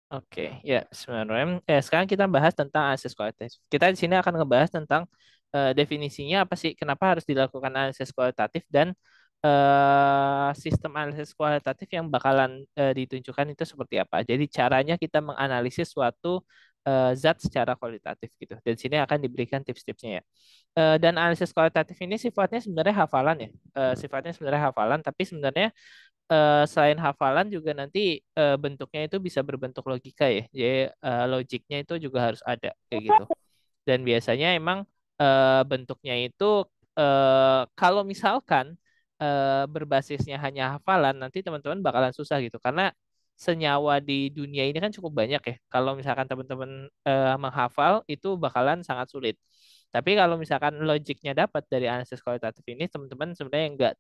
Oke, ya sebenarnya. Sekarang kita bahas tentang analisis kualitatif. Kita di sini akan ngebahas tentang definisinya apa sih, kenapa harus dilakukan analisis kualitatif dan sistem analisis kualitatif yang bakalan ditunjukkan itu seperti apa. Jadi caranya kita menganalisis suatu zat secara kualitatif gitu. Dan di sini akan diberikan tips-tipsnya ya. Dan analisis kualitatif ini sifatnya sebenarnya hafalan ya. Sifatnya sebenarnya hafalan, tapi sebenarnya selain hafalan juga nanti bentuknya itu bisa berbentuk logika ya. Jadi logiknya itu juga harus ada kayak gitu. Dan biasanya emang bentuknya itu kalau misalkan berbasisnya hanya hafalan, nanti teman-teman bakalan susah gitu. Karena senyawa di dunia ini kan cukup banyak ya. Kalau misalkan teman-teman menghafal itu bakalan sangat sulit. Tapi kalau misalkan logiknya dapat dari analisis kualitatif ini, teman-teman sebenarnya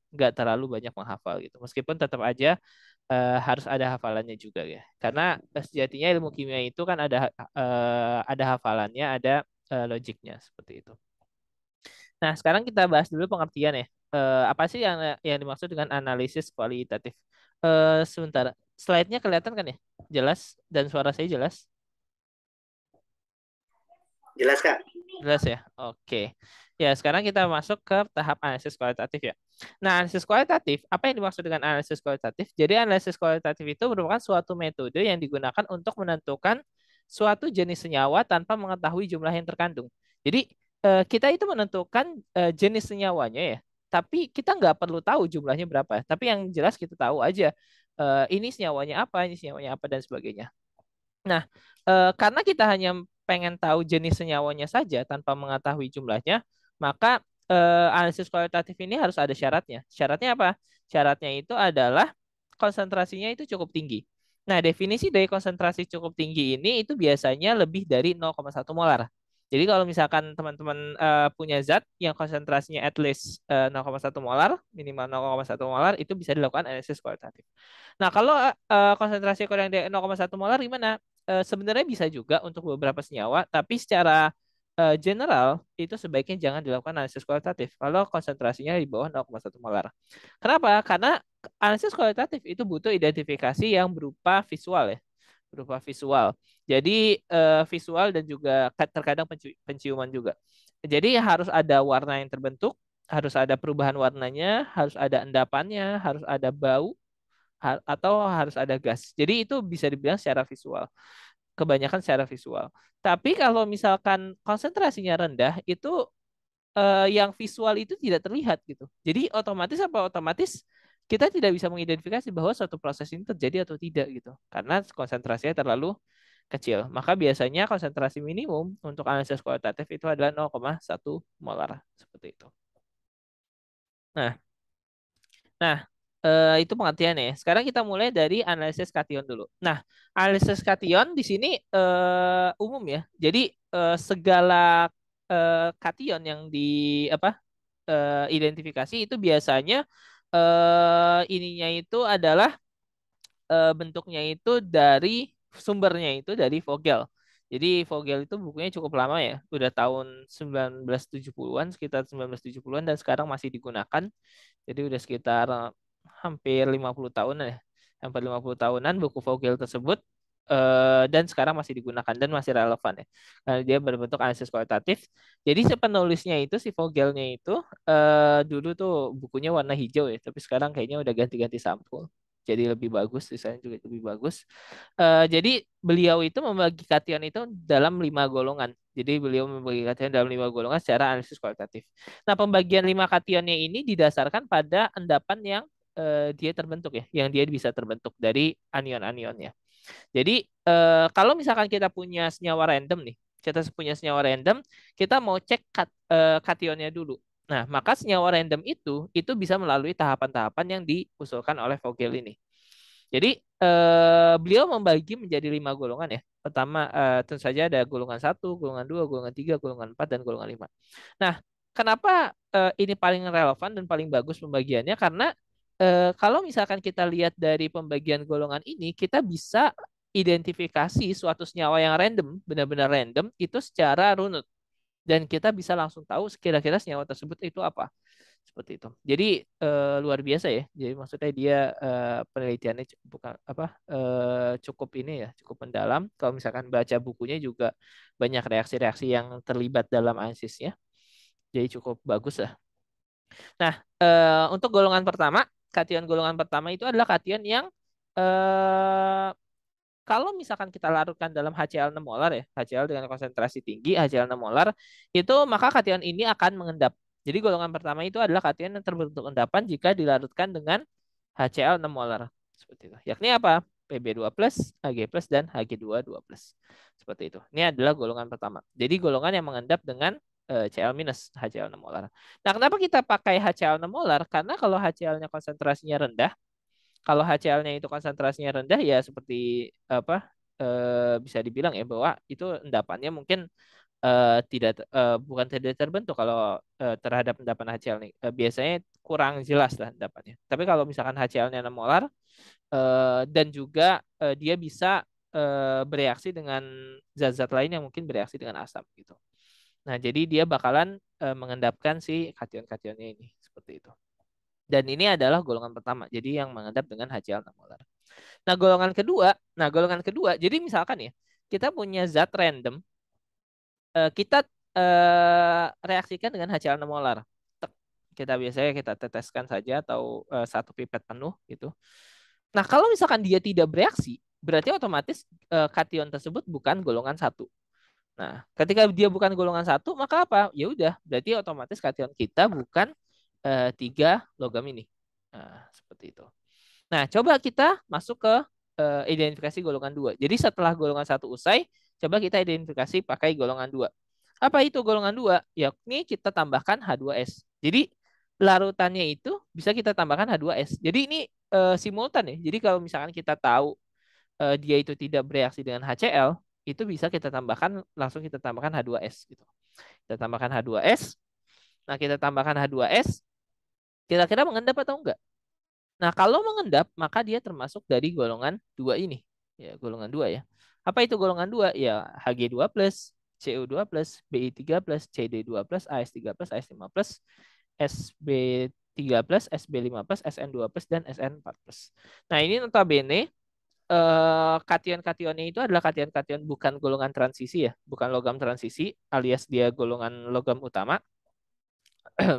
nggak terlalu banyak menghafal gitu. Meskipun tetap aja harus ada hafalannya juga ya. Karena sejatinya ilmu kimia itu kan ada hafalannya, ada logiknya seperti itu. Nah, sekarang kita bahas dulu pengertian ya. Apa sih yang dimaksud dengan analisis kualitatif? Sebentar, slide-nya kelihatan kan ya? Jelas dan suara saya jelas? Jelas Kak? Jelas ya? Oke. Ya, sekarang kita masuk ke tahap analisis kualitatif ya. Nah, analisis kualitatif, apa yang dimaksud dengan analisis kualitatif? Jadi, analisis kualitatif itu merupakan suatu metode yang digunakan untuk menentukan suatu jenis senyawa tanpa mengetahui jumlah yang terkandung. Jadi, kita itu menentukan jenis senyawanya ya, tapi kita nggak perlu tahu jumlahnya berapa. Tapi yang jelas kita tahu aja ini senyawanya apa, ini senyawanya apa, dan sebagainya. Nah, karena kita hanya pengen tahu jenis senyawanya saja tanpa mengetahui jumlahnya, maka analisis kualitatif ini harus ada syaratnya. Syaratnya apa? Syaratnya itu adalah konsentrasinya itu cukup tinggi. Nah, definisi dari konsentrasi cukup tinggi ini itu biasanya lebih dari 0,1 molar. Jadi kalau misalkan teman-teman punya zat yang konsentrasinya at least 0,1 molar, minimal 0,1 molar, itu bisa dilakukan analisis kualitatif. Nah, kalau konsentrasi kurang dari 0,1 molar gimana? Sebenarnya bisa juga untuk beberapa senyawa, tapi secara general itu sebaiknya jangan dilakukan analisis kualitatif kalau konsentrasinya di bawah 0,1 molar. Kenapa? Karena analisis kualitatif itu butuh identifikasi yang berupa visual ya, berupa visual. Jadi visual dan juga terkadang penciuman juga. Jadi harus ada warna yang terbentuk, harus ada perubahan warnanya, harus ada endapannya, harus ada bau, atau harus ada gas. Jadi itu bisa dibilang secara visual, kebanyakan secara visual. Tapi kalau misalkan konsentrasinya rendah, itu yang visual itu tidak terlihat gitu. Jadi otomatis kita tidak bisa mengidentifikasi bahwa suatu proses ini terjadi atau tidak gitu. Karena konsentrasinya terlalu kecil. Maka biasanya konsentrasi minimum untuk analisis kualitatif itu adalah 0,1 molar seperti itu. Nah, Nah, itu pengertian ya. Sekarang kita mulai dari analisis kation dulu. Nah, analisis kation di sini umum ya. Jadi segala kation yang di apa identifikasi itu biasanya ininya itu adalah bentuknya itu dari sumbernya itu dari Vogel. Jadi Vogel itu bukunya cukup lama ya, udah tahun 1970-an, sekitar 1970-an dan sekarang masih digunakan. Jadi udah sekitar hampir 50 tahunan ya. Hampir 50 tahunan buku Vogel tersebut dan sekarang masih digunakan dan masih relevan ya. Karena dia berbentuk analisis kualitatif. Jadi si penulisnya itu si Vogelnya itu dulu tuh bukunya warna hijau ya, tapi sekarang kayaknya udah ganti-ganti sampul. Jadi lebih bagus, desainnya juga lebih bagus. Jadi beliau itu membagi kation itu dalam 5 golongan. Jadi beliau membagi kation dalam 5 golongan secara analisis kualitatif. Nah, pembagian 5 kationnya ini didasarkan pada endapan yang dia terbentuk ya, yang dia bisa terbentuk dari anion-anionnya. Jadi kalau misalkan kita punya senyawa random nih, kita punya senyawa random, kita mau cek kationnya dulu. Nah, maka senyawa random itu bisa melalui tahapan-tahapan yang diusulkan oleh Vogel ini. Jadi beliau membagi menjadi 5 golongan ya. Pertama tentu saja ada golongan satu, golongan dua, golongan tiga, golongan empat, dan golongan lima. Nah, kenapa ini paling relevan dan paling bagus pembagiannya? Karena kalau misalkan kita lihat dari pembagian golongan ini, kita bisa identifikasi suatu senyawa yang random, benar-benar random, itu secara runut. Dan kita bisa langsung tahu kira-kira senyawa tersebut itu apa. Seperti itu. Jadi luar biasa ya. Jadi maksudnya dia penelitiannya bukan apa cukup ini ya, cukup mendalam. Kalau misalkan baca bukunya juga banyak reaksi-reaksi yang terlibat dalam ansisnya. Jadi cukup bagus lah. Nah, untuk golongan pertama, kation golongan pertama itu adalah kation yang eh, kalau misalkan kita larutkan dalam HCl 6 molar ya, HCl dengan konsentrasi tinggi, HCl 6 molar, itu maka kation ini akan mengendap. Jadi golongan pertama itu adalah kation yang terbentuk endapan jika dilarutkan dengan HCl 6 molar. Seperti itu. Yakni apa? Pb2+, Hg+, dan Hg2+. Seperti itu. Ini adalah golongan pertama. Jadi golongan yang mengendap dengan Cl minus HCl 6 molar. Nah, kenapa kita pakai HCl 6 molar? Karena kalau HCl-nya konsentrasinya rendah, kalau HCl-nya itu konsentrasinya rendah ya seperti apa bisa dibilang ya bahwa itu endapannya mungkin tidak bukan tidak terbentuk kalau terhadap endapan HCl nih. Biasanya kurang jelas lah endapannya. Tapi kalau misalkan HCl-nya 6 molar dan juga dia bisa bereaksi dengan zat-zat lain yang mungkin bereaksi dengan asam gitu. Nah, jadi dia bakalan mengendapkan si kation-kationnya ini seperti itu. Dan ini adalah golongan pertama. Jadi yang mengendap dengan HCl 6 molar. Nah golongan kedua, jadi misalkan ya, kita punya zat random, kita reaksikan dengan HCl 6 molar. Kita biasanya kita teteskan saja atau satu pipet penuh gitu. Nah, kalau misalkan dia tidak bereaksi, berarti otomatis kation tersebut bukan golongan satu. Nah, ketika dia bukan golongan satu, maka apa? Ya udah, berarti otomatis kation kita bukan 3 logam ini. Nah, seperti itu. Nah, coba kita masuk ke identifikasi golongan 2. Jadi setelah golongan satu usai, coba kita identifikasi pakai golongan 2. Apa itu golongan 2? Yakni kita tambahkan H2S. Jadi larutannya itu bisa kita tambahkan H2S. Jadi ini simultan ya. Jadi kalau misalkan kita tahu dia itu tidak bereaksi dengan HCl, itu bisa kita tambahkan langsung kita tambahkan H2S gitu. Kita tambahkan H2S. Nah, kita tambahkan H2S, kira-kira mengendap atau enggak? Nah, kalau mengendap, maka dia termasuk dari golongan 2 ini. Ya, golongan 2 ya. Apa itu golongan 2? Ya, Hg2+, Cu2+, Bi3+, Cd2+, As3+, As5+, Sb3+, Sb5+, Sn2+, dan Sn4+. Nah, ini notabene kation-kationnya itu adalah kation-kation bukan golongan transisi ya, bukan logam transisi alias dia golongan logam utama.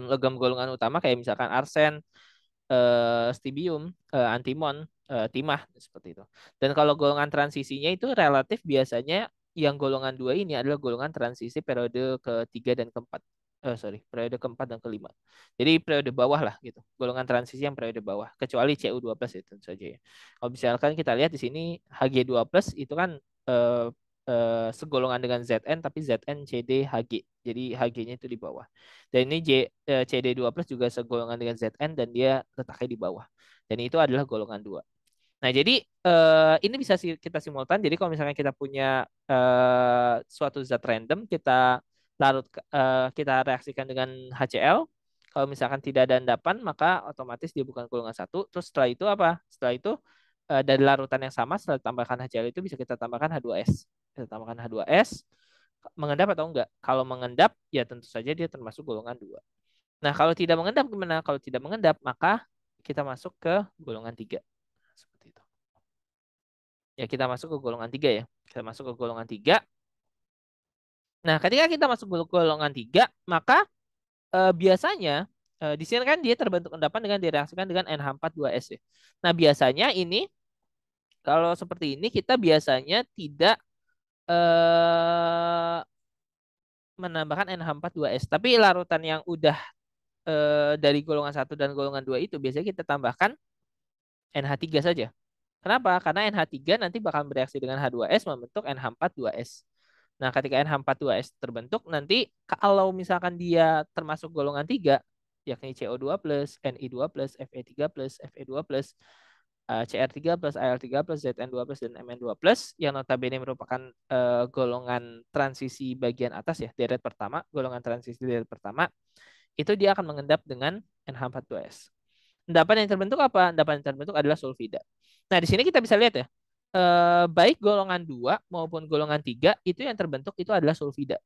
Logam golongan utama kayak misalkan arsen, stibium, antimon, timah seperti itu. Dan kalau golongan transisinya itu relatif biasanya yang golongan 2 ini adalah golongan transisi periode ketiga dan keempat. Periode keempat dan kelima. Jadi periode bawah lah gitu. Golongan transisi yang periode bawah. Kecuali Cu2+ itu tentu saja ya. Kalau misalkan kita lihat di sini Hg2+ itu kan segolongan dengan Zn tapi Zn CD Hg. Jadi Hg-nya itu di bawah. Dan ini CD2+ juga segolongan dengan Zn dan dia letaknya di bawah. Dan itu adalah golongan 2. Nah, jadi ini bisa kita simultan. Jadi kalau misalnya kita punya suatu zat random, kita reaksikan dengan HCl. Kalau misalkan tidak ada endapan, maka otomatis dia bukan golongan satu. Terus setelah itu apa? Setelah itu dari larutan yang sama, setelah tambahkan HCl itu bisa kita tambahkan H2S. Kita tambahkan H2S, mengendap atau enggak? Kalau mengendap, ya tentu saja dia termasuk golongan 2. Nah, kalau tidak mengendap gimana? Kalau tidak mengendap, maka kita masuk ke golongan 3. Seperti itu. Ya, kita masuk ke golongan 3 ya. Kita masuk ke golongan 3. Nah, ketika kita masuk ke golongan 3, maka biasanya di sini kan dia terbentuk endapan dengan direaksikan dengan NH42S ya. Nah, biasanya ini kalau seperti ini kita biasanya tidak eh, menambahkan NH42S. Tapi larutan yang udah dari golongan satu dan golongan 2 itu biasanya kita tambahkan NH3 saja. Kenapa? Karena NH3 nanti bakal bereaksi dengan H2S membentuk NH42S. Nah, ketika NH42S terbentuk, nanti kalau misalkan dia termasuk golongan 3, yakni CO2+, Ni2+, Fe3+, Fe2+, Cr3+, Al3+, Zn2+, dan Mn2+, yang notabene merupakan golongan transisi bagian atas ya, deret pertama, golongan transisi deret pertama, itu dia akan mengendap dengan NH42S. Endapan yang terbentuk apa? Endapan yang terbentuk adalah sulfida. Nah, di sini kita bisa lihat ya, baik golongan 2 maupun golongan 3 itu yang terbentuk itu adalah sulfida.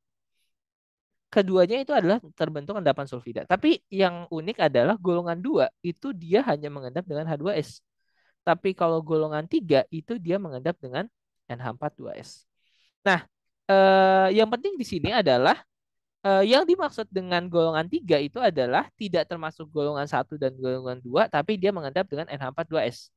keduanya itu adalah terbentuk endapan sulfida. Tapi yang unik adalah golongan 2 itu dia hanya mengendap dengan H2S. Tapi kalau golongan 3 itu dia mengendap dengan NH42S. Nah, yang penting di sini adalah yang dimaksud dengan golongan 3 itu adalah tidak termasuk golongan 1 dan golongan 2, tapi dia mengendap dengan NH42S.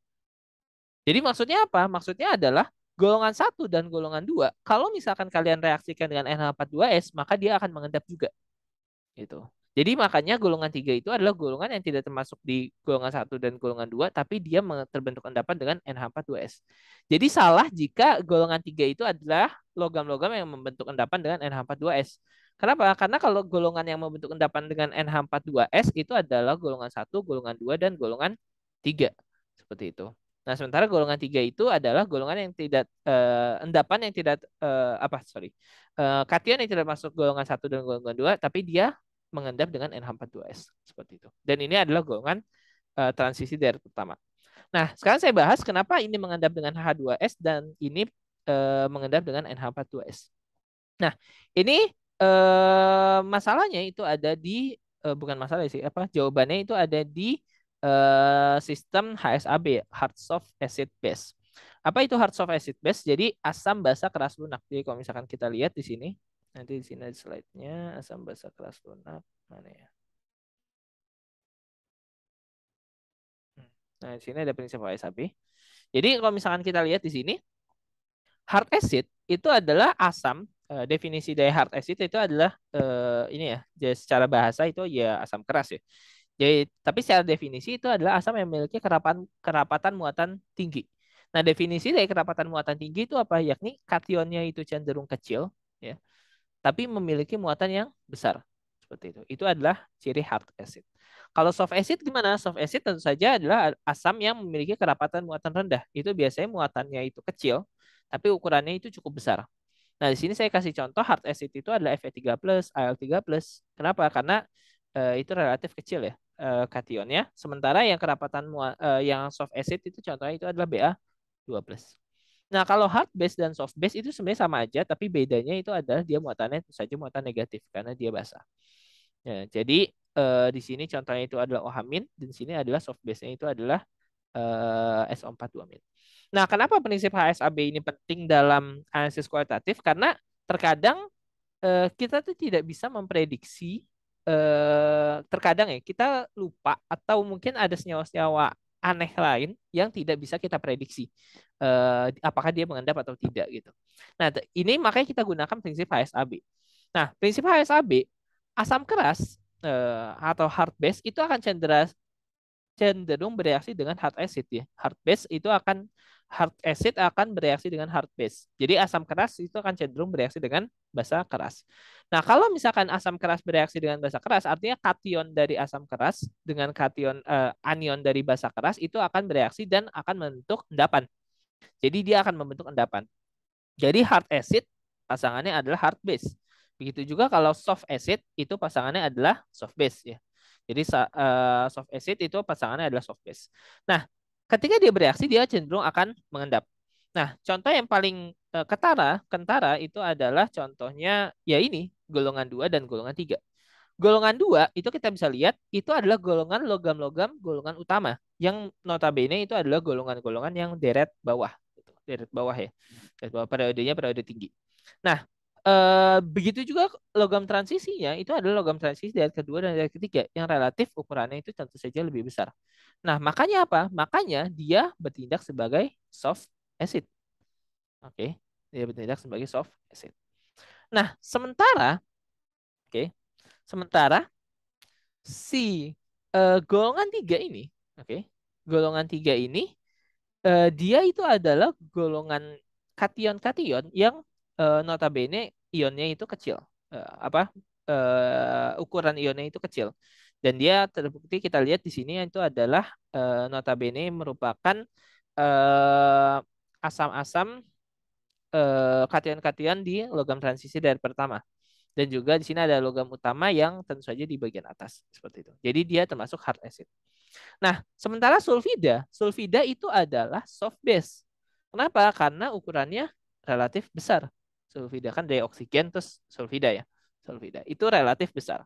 Jadi maksudnya apa? Maksudnya adalah golongan 1 dan golongan 2, kalau misalkan kalian reaksikan dengan NH42S, maka dia akan mengendap juga. Gitu. Jadi makanya golongan 3 itu adalah golongan yang tidak termasuk di golongan 1 dan golongan 2, tapi dia terbentuk endapan dengan NH42S. Jadi salah jika golongan 3 itu adalah logam-logam yang membentuk endapan dengan NH42S. Kenapa? Karena kalau golongan yang membentuk endapan dengan NH42S itu adalah golongan 1, golongan 2, dan golongan 3. Seperti itu. Nah, sementara golongan 3 itu adalah golongan yang tidak endapan yang tidak kation yang tidak masuk golongan 1 dan golongan 2, tapi dia mengendap dengan NH42S seperti itu. Dan ini adalah golongan transisi dari pertama. Nah, sekarang saya bahas kenapa ini mengendap dengan H2S dan ini mengendap dengan NH42S. Nah, ini masalahnya itu ada di bukan masalah sih, jawabannya itu ada di sistem HSAB, hard soft acid base. Apa itu hard soft acid base? Jadi asam basa keras lunak. Jadi kalau misalkan kita lihat di sini, nanti di sini ada slide-nya, asam basa keras lunak mana ya? Nah, di sini ada prinsip HSAB. Jadi kalau misalkan kita lihat di sini, hard acid itu adalah asam. Definisi dari hard acid itu adalah ini ya, jadi secara bahasa itu ya asam keras ya. Jadi, tapi secara definisi itu adalah asam yang memiliki kerapatan muatan tinggi. Nah, definisi dari kerapatan muatan tinggi itu apa? Yakni kationnya itu cenderung kecil, ya, tapi memiliki muatan yang besar. Seperti itu. Itu adalah ciri hard acid. Kalau soft acid gimana? Soft acid tentu saja adalah asam yang memiliki kerapatan muatan rendah. Itu biasanya muatannya itu kecil, tapi ukurannya itu cukup besar. Nah, di sini saya kasih contoh hard acid itu adalah Fe3+, Al3+. Kenapa? Karena itu relatif kecil ya kationnya. Sementara yang kerapatan yang soft acid itu contohnya itu adalah Ba2+. Nah, kalau hard base dan soft base itu sebenarnya sama aja, tapi bedanya itu adalah dia muatannya itu saja muatan negatif karena dia basah. Ya, jadi di sini contohnya itu adalah OH-, dan di sini adalah soft base-nya itu adalah SO4 2-. Nah, kenapa prinsip HSAB ini penting dalam analisis kualitatif? Karena terkadang kita tuh tidak bisa memprediksi, terkadang ya kita lupa atau mungkin ada senyawa-senyawa aneh lain yang tidak bisa kita prediksi apakah dia mengendap atau tidak gitu. Nah, ini makanya kita gunakan prinsip HSAB. Nah, prinsip HSAB, asam keras atau hard base itu akan cenderung bereaksi dengan hard acid ya. Hard acid akan bereaksi dengan hard base. Jadi asam keras itu akan cenderung bereaksi dengan basa keras. Nah, kalau misalkan asam keras bereaksi dengan basa keras, artinya kation dari asam keras dengan anion dari basa keras itu akan bereaksi dan akan membentuk endapan. Jadi dia akan membentuk endapan. Jadi hard acid pasangannya adalah hard base. Begitu juga kalau soft acid itu pasangannya adalah soft base ya. Jadi soft acid itu pasangannya adalah soft base. Nah, ketika dia bereaksi dia cenderung akan mengendap. Nah, contoh yang paling kentara itu adalah contohnya ya ini golongan 2 dan golongan 3. Golongan 2 itu kita bisa lihat itu adalah golongan logam-logam golongan utama yang notabene itu adalah golongan-golongan yang deret bawah gitu. Deret bawah ya. Deret bawah periodenya periode tinggi. Nah, begitu juga logam transisinya itu adalah logam transisi dari kedua dan dari ketiga yang relatif ukurannya itu tentu saja lebih besar. Nah, makanya apa? Makanya dia bertindak sebagai soft acid. Oke, dia bertindak sebagai soft acid. Nah, sementara si golongan 3 ini, golongan 3 ini dia itu adalah golongan kation-kation yang notabene ionnya itu kecil. Ukuran ionnya itu kecil. Dan dia terbukti kita lihat di sini itu adalah notabene merupakan eh, asam-asam kation-kation di logam transisi dari pertama. Dan juga di sini ada logam utama yang tentu saja di bagian atas seperti itu. Jadi dia termasuk hard acid. Nah, sementara sulfida itu adalah soft base. Kenapa? Karena ukurannya relatif besar. Sulfida kan dari oksigen terus sulfida ya. sulfida. Itu relatif besar.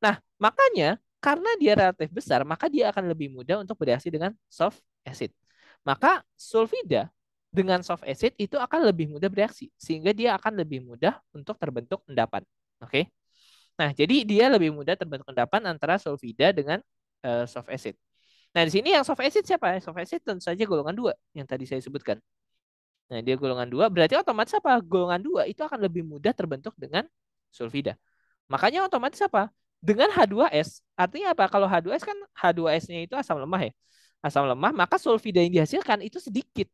Nah, makanya karena dia relatif besar, maka dia akan lebih mudah untuk bereaksi dengan soft acid. Maka sulfida dengan soft acid itu akan lebih mudah bereaksi, sehingga dia akan lebih mudah untuk terbentuk endapan. Oke. Nah, jadi dia lebih mudah terbentuk endapan antara sulfida dengan soft acid. Nah, di sini yang soft acid siapa? Soft acid tentu saja golongan 2 yang tadi saya sebutkan. Nah, dia golongan 2 berarti otomatis apa? Golongan 2 itu akan lebih mudah terbentuk dengan sulfida. Makanya otomatis apa? Dengan H2S. Artinya apa? Kalau H2S kan H2S-nya itu asam lemah ya. Asam lemah, maka sulfida yang dihasilkan itu sedikit.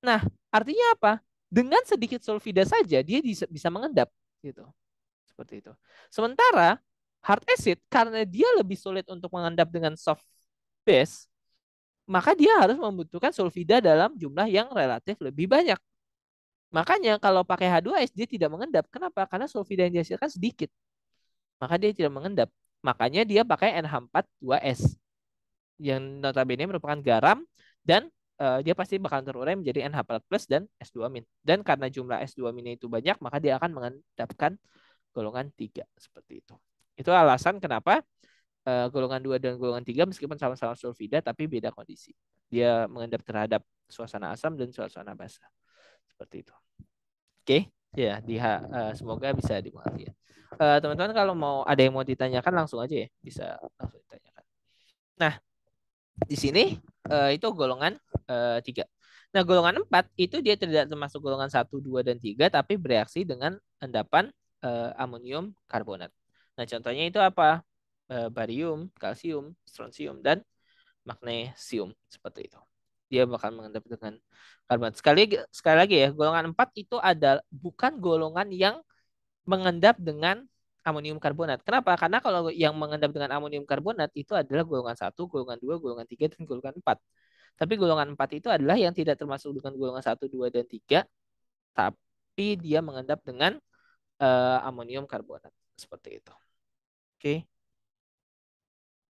Nah, artinya apa? Dengan sedikit sulfida saja dia bisa mengendap gitu. Seperti itu. Sementara hard acid karena dia lebih sulit untuk mengendap dengan soft base, maka dia harus membutuhkan sulfida dalam jumlah yang relatif lebih banyak. Makanya kalau pakai H2S dia tidak mengendap. Kenapa? Karena sulfida yang dihasilkan sedikit. Maka dia tidak mengendap. Makanya dia pakai NH42S yang notabene merupakan garam dan dia pasti bakal terurai menjadi NH4 plus dan S2 min. Dan karena jumlah S2 min itu banyak, maka dia akan mengendapkan golongan 3 seperti itu. Itu alasan kenapa golongan 2 dan golongan 3 meskipun sama-sama sulfida tapi beda kondisi. Dia mengendap terhadap suasana asam dan suasana basa. Seperti itu. Oke, ya semoga bisa dimengerti ya. Teman-teman kalau mau ada yang mau ditanyakan langsung aja ya, bisa langsung ditanyakan. Nah, di sini itu golongan 3. Nah, golongan 4 itu dia tidak termasuk golongan 1, 2, dan 3 tapi bereaksi dengan endapan amonium karbonat. Nah, contohnya itu apa? Barium, kalsium, strontium, dan magnesium seperti itu. Dia bakal mengendap dengan karbonat. Sekali lagi ya, golongan 4 itu adalah bukan golongan yang mengendap dengan amonium karbonat. Kenapa? Karena kalau yang mengendap dengan amonium karbonat itu adalah golongan 1, golongan 2, golongan 3, dan golongan 4. Tapi golongan 4 itu adalah yang tidak termasuk dengan golongan 1, 2, dan 3, tapi dia mengendap dengan amonium karbonat. Seperti itu. Oke.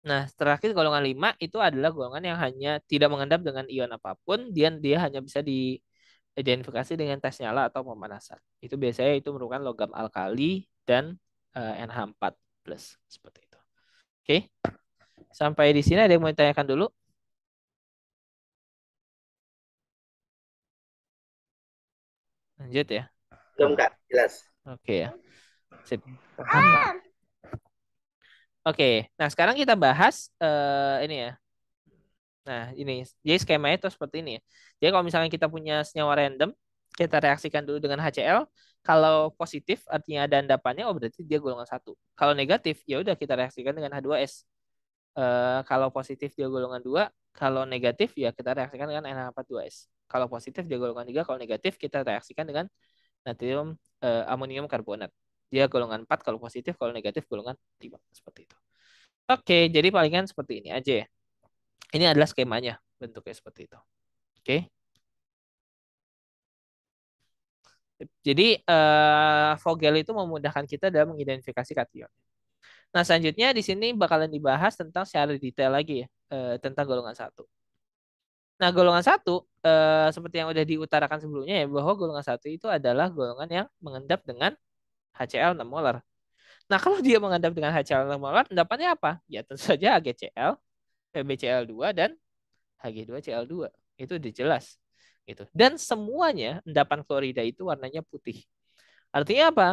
Nah, terakhir golongan 5 itu adalah golongan yang hanya tidak mengendap dengan ion apapun, dia hanya bisa diidentifikasi dengan tes nyala atau pemanasan. Itu biasanya itu merupakan logam alkali dan NH4 plus seperti itu. Oke, sampai di sini ada yang mau ditanyakan dulu? Lanjut ya. Belum Kak, jelas. Oke ya. Sip. Oke, nah sekarang kita bahas ini ya. Nah, ini. Jadi skemanya itu seperti ini ya. Jadi kalau misalnya kita punya senyawa random, kita reaksikan dulu dengan HCl. Kalau positif artinya ada endapannya, oh berarti dia golongan 1. Kalau negatif, ya udah kita reaksikan dengan H2S. Kalau positif dia golongan 2, kalau negatif ya kita reaksikan dengan NH42S. Kalau positif dia golongan 3, kalau negatif kita reaksikan dengan natrium amonium karbonat. Dia golongan 4 kalau positif, kalau negatif golongan 5. Seperti itu. Oke, jadi palingan seperti ini aja ya. Ini adalah skemanya, bentuknya seperti itu. Oke. Jadi Vogel itu memudahkan kita dalam mengidentifikasi kation. Nah, selanjutnya di sini bakalan dibahas tentang secara detail lagi ya, tentang golongan 1. Nah, golongan 1 seperti yang udah diutarakan sebelumnya ya, bahwa golongan 1 itu adalah golongan yang mengendap dengan HCl 6 molar. Nah, kalau dia mengendap dengan HCl 6 molar, endapannya apa? Ya tentu saja AgCl, PbCl2, dan Hg2Cl2. Itu udah jelas. Gitu. Dan semuanya endapan klorida itu warnanya putih. Artinya apa?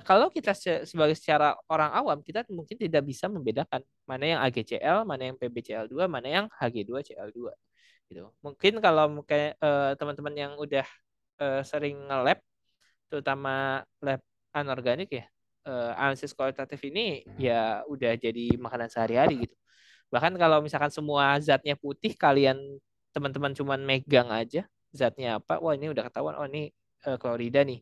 Kalau kita sebagai secara orang awam, kita mungkin tidak bisa membedakan mana yang AgCl, mana yang PbCl2, mana yang Hg2Cl2. Gitu. Mungkin kalau teman-teman yang udah sering nge-lab, terutama lab anorganik ya, analisis kualitatif ini ya udah jadi makanan sehari-hari gitu. Bahkan kalau misalkan semua zatnya putih, kalian teman-teman cuman megang aja zatnya apa, wah ini udah ketahuan, oh ini klorida nih,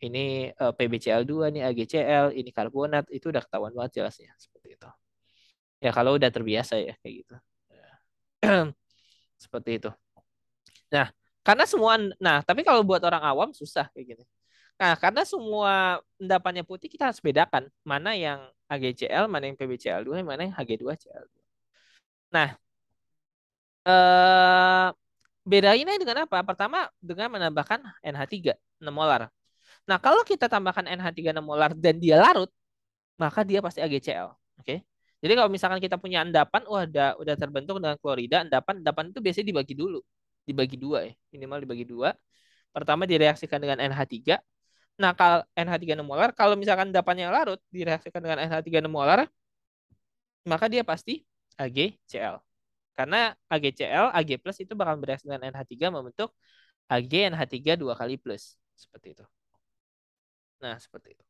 ini PbCl2 nih, AgCl, ini karbonat, itu udah ketahuan banget jelasnya seperti itu. Ya kalau udah terbiasa ya kayak gitu. Seperti itu. Nah, karena semua tapi kalau buat orang awam susah kayak gini. Nah, karena semua endapannya putih, kita harus bedakan mana yang AgCl, mana yang PbCl2, mana yang Hg2Cl2. Nah, bedainnya dengan apa? Pertama dengan menambahkan NH3 6 molar. Nah, kalau kita tambahkan NH36 molar dan dia larut, maka dia pasti AgCl. Oke. Jadi kalau misalkan kita punya endapan, wah udah terbentuk dengan klorida, endapan itu biasanya dibagi dulu. Dibagi dua ya, minimal dibagi dua. Pertama direaksikan dengan NH3. Nah, kalau NH36 molar, kalau misalkan endapannya larut, direaksikan dengan NH36 molar, maka dia pasti AgCl. Karena AgCl, Ag plus itu bakal bereaksi dengan NH3 membentuk AgNH3 dua kali plus. Seperti itu. Nah, seperti itu.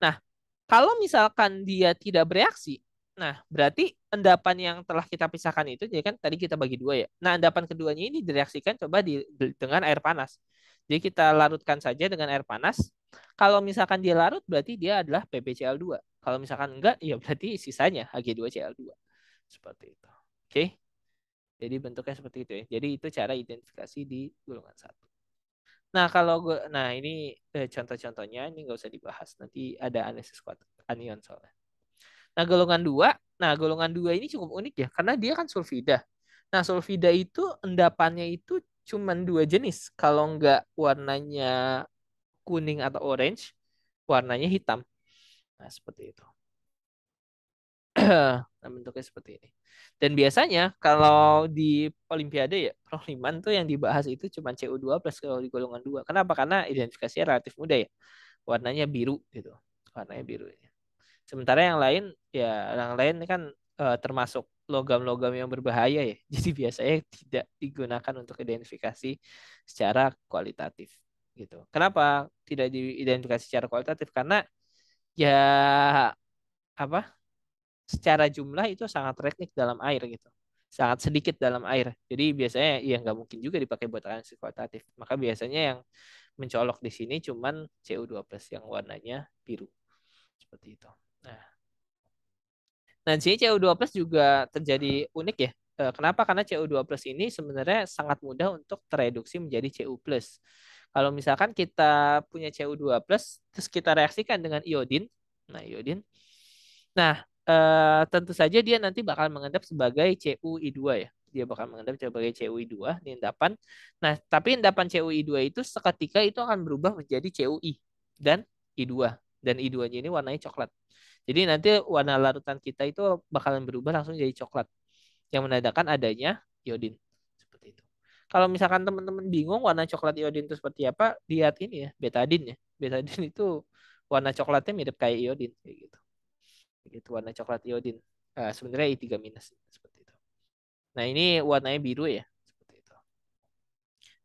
Nah, kalau misalkan dia tidak bereaksi, nah berarti endapan yang telah kita pisahkan itu, jadi kan tadi kita bagi dua ya. Nah, endapan keduanya ini direaksikan coba dengan air panas. Jadi kita larutkan saja dengan air panas. Kalau misalkan dia larut, berarti dia adalah PbCl2. Kalau misalkan enggak, ya berarti sisanya Hg2Cl2. Seperti itu. Oke. Jadi bentuknya seperti itu ya. Jadi itu cara identifikasi di golongan satu. Nah, kalau gue, nah ini contoh-contohnya ini nggak usah dibahas. Nanti ada analisis kuat anion soalnya. Nah golongan dua ini cukup unik ya, karena dia kan sulfida. Nah, sulfida itu endapannya itu cuma dua jenis. Kalau nggak warnanya kuning atau orange, warnanya hitam. Nah, seperti itu. Nah, bentuknya seperti ini. Dan biasanya kalau di Olimpiade ya, Proliman tuh yang dibahas itu cuma CU2 plus kalau di golongan 2. Kenapa? Karena identifikasinya relatif mudah ya. Warnanya biru gitu. Warnanya biru. Sementara yang lain ya yang lain kan termasuk logam-logam yang berbahaya ya. Jadi biasanya tidak digunakan untuk identifikasi secara kualitatif gitu. Kenapa tidak diidentifikasi secara kualitatif? Karena ya apa? Secara jumlah itu sangat teknik dalam air gitu. Sangat sedikit dalam air. Jadi biasanya ya nggak mungkin juga dipakai buat analisis kualitatif. Maka biasanya yang mencolok di sini cuman CU2 plus yang warnanya biru. Seperti itu. Nah, nah, sini CU2 plus juga terjadi unik ya. Kenapa? Karena CU2 plus ini sebenarnya sangat mudah untuk tereduksi menjadi Cu plus. Kalau misalkan kita punya CU2 plus, terus kita reaksikan dengan iodin, nah iodin, nah tentu saja dia nanti bakal mengendap sebagai CuI2 ya. Dia bakal mengendap sebagai CuI2 di endapan. Nah, tapi endapan CuI2 itu seketika itu akan berubah menjadi CuI dan I2. Dan I2-nya ini warnanya coklat. Jadi nanti warna larutan kita itu bakalan berubah langsung jadi coklat yang menandakan adanya iodin. Seperti itu. Kalau misalkan teman-teman bingung warna coklat iodin itu seperti apa, lihat ini ya, betadin ya. Betadin itu warna coklatnya mirip kayak iodin kayak gitu. Gitu warna coklat iodin. Sebenarnya I3 minus seperti itu. Nah, ini warnanya biru ya, seperti itu.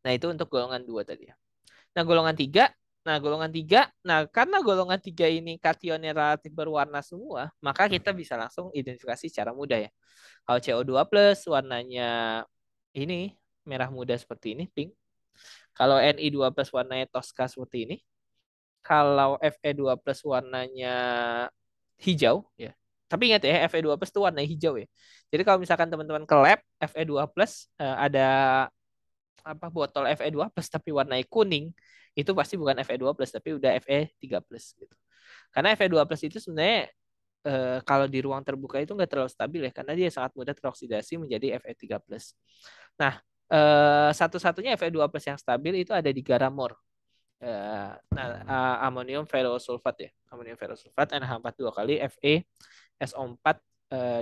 Nah, itu untuk golongan 2 tadi ya. Nah, golongan 3, nah karena golongan 3 ini kationnya relatif berwarna semua, maka kita bisa langsung identifikasi secara mudah ya. Kalau CO2 plus warnanya ini merah muda seperti ini, pink. Kalau Ni2 plus warnanya Tosca seperti ini. Kalau Fe2 plus warnanya hijau ya. Tapi ingat ya, Fe2 plus itu warna hijau ya. Jadi kalau misalkan teman-teman ke lab Fe2 plus ada apa botol Fe2 plus tapi warnanya kuning, itu pasti bukan Fe2 plus tapi udah Fe3 plus gitu. Karena Fe2 plus itu sebenarnya kalau di ruang terbuka itu nggak terlalu stabil ya karena dia sangat mudah teroksidasi menjadi Fe3 plus. Nah, satu-satunya Fe2 plus yang stabil itu ada di Garamor. Amonium ferrosulfat ya. Amonium ferrosulfat NH4 dua kali, FeSO4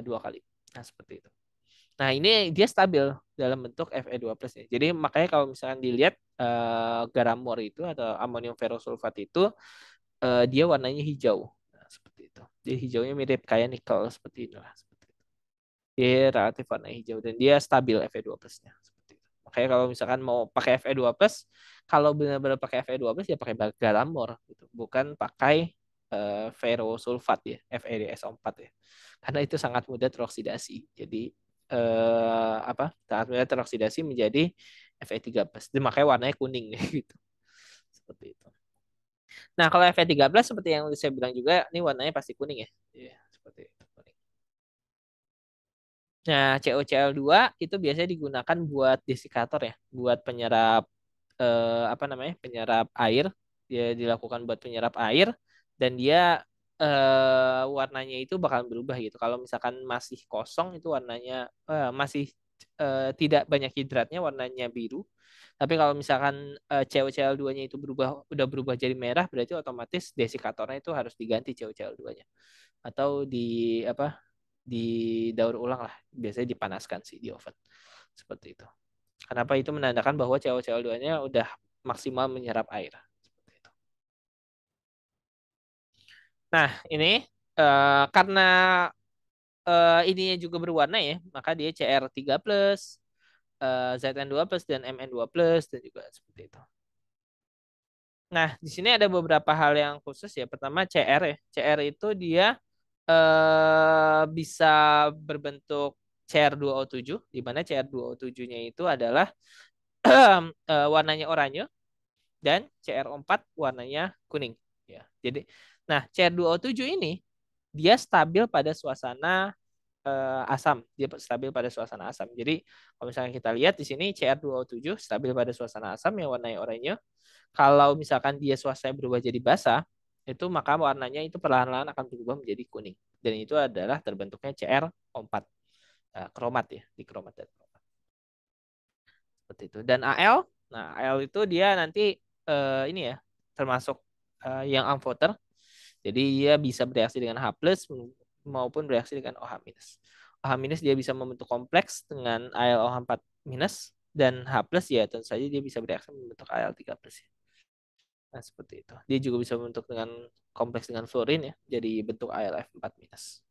dua kali. Nah, seperti itu. Nah, ini dia stabil dalam bentuk Fe2 plus ya. Jadi makanya kalau misalkan dilihat garamor itu atau amonium ferrosulfat itu dia warnanya hijau. Nah, seperti itu. Jadi hijaunya mirip kayak nikel seperti inilah. Seperti itu. Dia relatif warna hijau dan dia stabil Fe2 plusnya. Seperti itu. Makanya kalau misalkan mau pakai Fe2 plus, kalau benar-benar pakai Fe2 plus ya pakai garamor gitu. Bukan pakai ferrosulfat ya, FeSO4 ya. Karena itu sangat mudah teroksidasi. Jadi sangat mudah teroksidasi menjadi Fe3 plus. Jadi makanya warnanya kuning gitu. Seperti itu. Nah, kalau Fe13 seperti yang saya bilang juga, ini warnanya pasti kuning ya. Iya, seperti itu. Nah, COCl2 itu biasanya digunakan buat desikator ya, buat penyerap apa namanya? Penyerap air. Dia dilakukan buat penyerap air dan dia warnanya itu bakal berubah gitu. Kalau misalkan masih kosong itu warnanya masih tidak banyak hidratnya warnanya biru. Tapi kalau misalkan COCl2-nya itu udah berubah jadi merah, berarti otomatis desikatornya itu harus diganti COCl2-nya. Atau apa? Didaur ulang lah. Biasanya dipanaskan sih di oven. Seperti itu. Kenapa itu menandakan bahwa COCl2-nya udah maksimal menyerap air. Seperti itu. Nah, ini karena ininya juga berwarna ya, maka dia Cr3+, Zn2+, dan Mn2+, dan juga seperti itu. Nah, di sini ada beberapa hal yang khusus ya. Pertama CR ya. CR itu dia bisa berbentuk Cr2O7, di mana Cr2O7-nya itu adalah warnanya oranye dan CrO4 warnanya kuning. Ya, jadi, nah Cr2O7 ini dia stabil pada suasana asam. Dia stabil pada suasana asam. Jadi kalau misalnya kita lihat di sini Cr2O7 stabil pada suasana asam yang warnanya oranye. Kalau misalkan dia suasananya berubah jadi basah, itu maka warnanya itu perlahan-lahan akan berubah menjadi kuning. Dan itu adalah terbentuknya CrO4. Kromat ya, di kromat dan kromat. Seperti itu. Dan Al, nah Al itu dia nanti ini ya, termasuk yang amfoter. Jadi dia bisa bereaksi dengan H+ maupun bereaksi dengan OH-. OH- dia bisa membentuk kompleks dengan AlOH4- dan H+ ya tentu saja dia bisa bereaksi membentuk Al3+. Ya. Nah, seperti itu. Dia juga bisa membentuk dengan kompleks dengan fluorin ya, jadi bentuk AlF4-.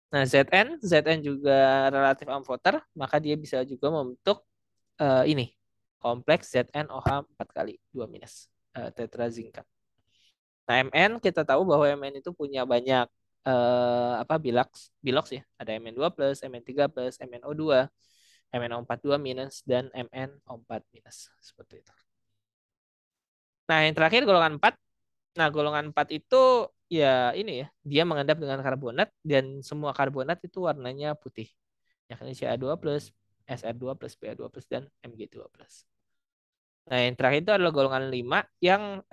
Nah, Zn juga relatif amfoter, maka dia bisa juga membentuk ini kompleks ZnOH 4 kali 2-, tetrazinkat. Nah, Mn kita tahu bahwa Mn itu punya banyak apa bilox ya. Ada Mn2+, Mn3+, MnO2, MnO42-, dan MnO4-. Seperti itu. Nah, yang terakhir golongan 4. Nah, golongan 4 itu ya ini ya, dia mengendap dengan karbonat dan semua karbonat itu warnanya putih. Yakni Ca2+, Sr2+, Pa2+, dan Mg2+. Nah, yang terakhir itu adalah golongan 5 yang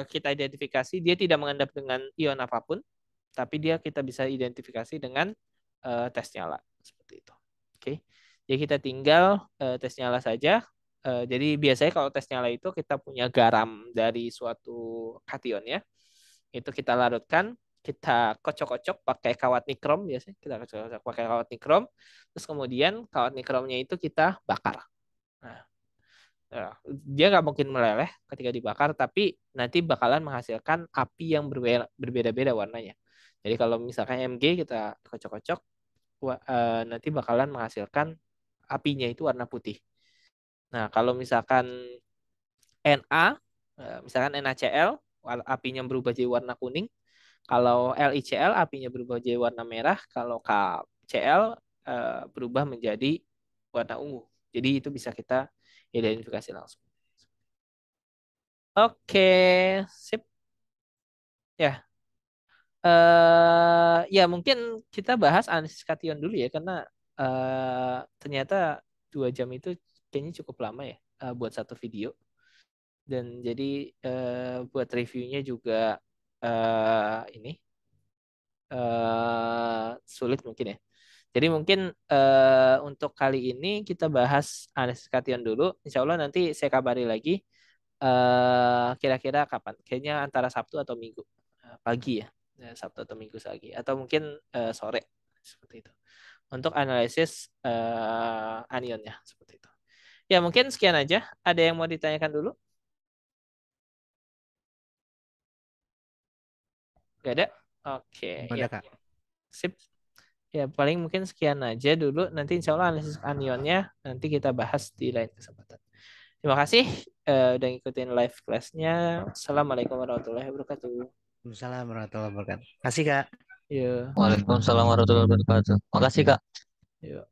kita identifikasi dia tidak mengendap dengan ion apapun, tapi dia kita bisa identifikasi dengan tes nyala seperti itu. Oke. Jadi kita tinggal tes nyala saja. Jadi biasanya kalau tes nyala itu kita punya garam dari suatu kation ya. Itu kita larutkan, kita kocok-kocok pakai kawat nikrom biasanya. Kita kocok-kocok pakai kawat nikrom. Terus kemudian kawat nikromnya itu kita bakar. Nah, ya, dia nggak mungkin meleleh ketika dibakar, tapi nanti bakalan menghasilkan api yang berbeda-beda warnanya. Jadi kalau misalkan Mg kita kocok-kocok, nanti bakalan menghasilkan apinya itu warna putih. Nah, kalau misalkan Na, misalkan NaCl, apinya berubah jadi warna kuning. Kalau LiCl, apinya berubah jadi warna merah. Kalau KCl, berubah menjadi warna ungu. Jadi itu bisa kita identifikasi langsung. Oke, sip. Ya, ya mungkin kita bahas analisis kation dulu ya, karena ternyata 2 jam itu kayaknya cukup lama ya buat satu video. Dan jadi buat reviewnya juga ini sulit mungkin ya. Jadi mungkin untuk kali ini kita bahas analisis kation dulu. Insya Allah nanti saya kabari lagi kira-kira kapan? Kayaknya antara Sabtu atau Minggu pagi ya. Sabtu atau Minggu pagi atau mungkin sore seperti itu. Untuk analisis anionnya seperti itu. Ya mungkin sekian aja. Ada yang mau ditanyakan dulu? Gak ada? Oke, ya. Ada Kak. Sip. Ya paling mungkin sekian aja dulu. Nanti insya Allah analisis anionnya nanti kita bahas di lain kesempatan. Terima kasih udah ngikutin live class-nya. Assalamualaikum warahmatullahi wabarakatuh. Assalamualaikum warahmatullahi wabarakatuh. Kasih Kak. Yuk. Waalaikumsalam warahmatullahi wabarakatuh. Makasih, Kak. Yuk.